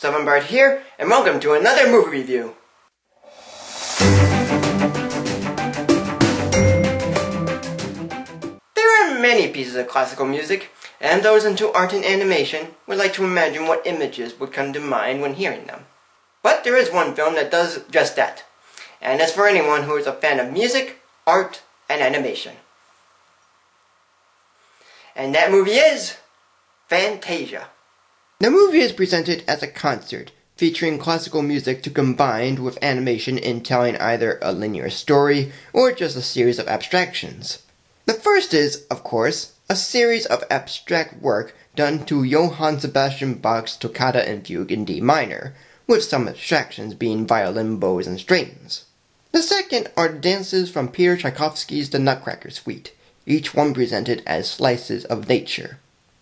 Bart here, and welcome to another movie review. There are many pieces of classical music, and those into art and animation would like to imagine what images would come to mind when hearing them. But there is one film that does just that, and it's for anyone who is a fan of music, art, and animation. And that movie is Fantasia. The movie is presented as a concert, featuring classical music to combine with animation in telling either a linear story or just a series of abstractions. The first is, of course, a series of abstract work done to Johann Sebastian Bach's Toccata and Fugue in D minor, with some abstractions being violin bows and strings. The second are dances from Peter Tchaikovsky's The Nutcracker Suite, each one presented as slices of nature.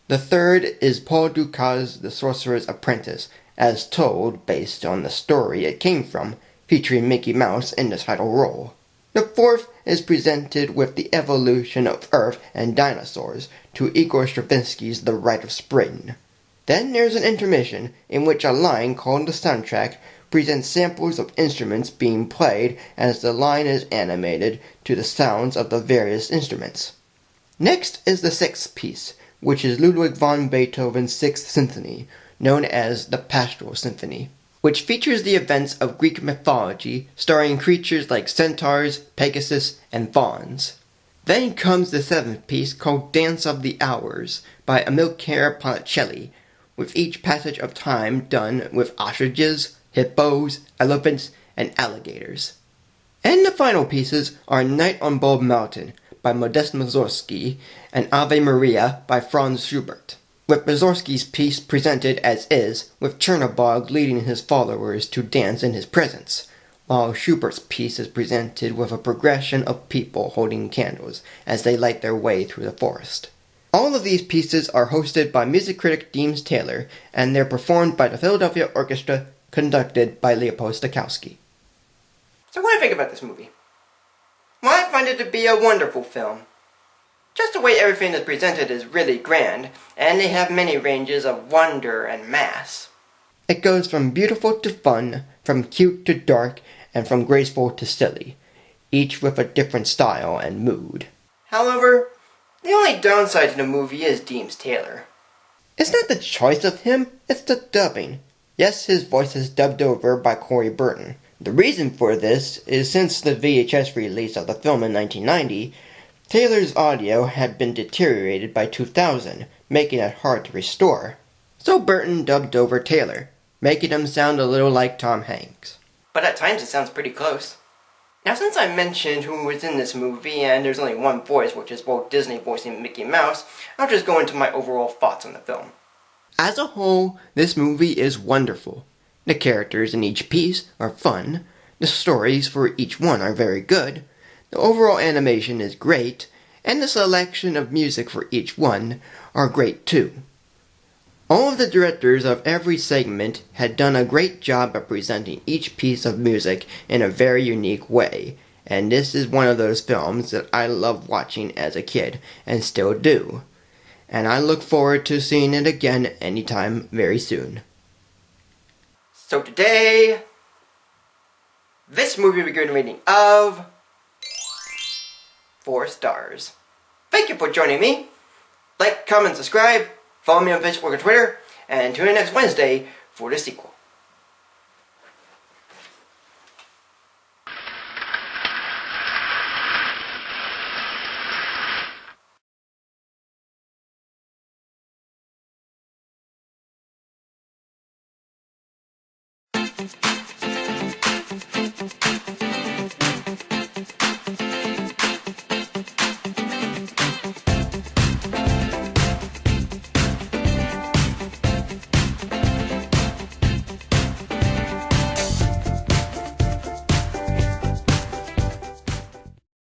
The third is Paul Dukas' The Sorcerer's Apprentice, as told based on the story it came from, featuring Mickey Mouse in the title role. The fourth is presented with the evolution of Earth and dinosaurs to Igor Stravinsky's The Rite of Spring. Then there's an intermission in which a line called the soundtrack presents samples of instruments being played as the line is animated to the sounds of the various instruments. Next is the sixth piece, which is Ludwig van Beethoven's Sixth Symphony, known as the Pastoral Symphony, which features the events of Greek mythology starring creatures like centaurs, Pegasus, and fauns. Then comes the seventh piece called Dance of the Hours by Amilcare Ponticelli, with each passage of time done with ostriches, hippos, elephants, and alligators. And the final pieces are Night on Bulb Mountain by Modest Mussorgsky and Ave Maria by Franz Schubert, with Mussorgsky's piece presented as is, with Chernobog leading his followers to dance in his presence, while Schubert's piece is presented with a progression of people holding candles as they light their way through the forest. All of these pieces are hosted by music critic Deems Taylor, and they're performed by the Philadelphia Orchestra, conducted by Leopold Stokowski. So what do you think about this movie? Well, I find it to be a wonderful film. Just the way everything is presented is really grand, and they have many ranges of wonder and mass. It goes from beautiful to fun, from cute to dark, and from graceful to silly, each with a different style and mood. However, the only downside to the movie is Deems Taylor. It's not the choice of him, it's the dubbing. Yes, his voice is dubbed over by Corey Burton. The reason for this is since the VHS release of the film in 1990, Taylor's audio had been deteriorated by 2000, making it hard to restore. So Burton dubbed over Taylor, making him sound a little like Tom Hanks. But at times it sounds pretty close. Now, since I mentioned who was in this movie and there's only one voice, which is Walt Disney voicing Mickey Mouse, I'll just go into my overall thoughts on the film. As a whole, this movie is wonderful. The characters in each piece are fun, the stories for each one are very good, the overall animation is great, and the selection of music for each one are great too. All of the directors of every segment had done a great job of presenting each piece of music in a very unique way, and this is one of those films that I loved watching as a kid, and still do. And I look forward to seeing it again anytime very soon. So today, this movie we give a rating of 4 stars. Thank you for joining me. Like, comment, subscribe, follow me on Facebook and Twitter, and tune in next Wednesday for the sequel.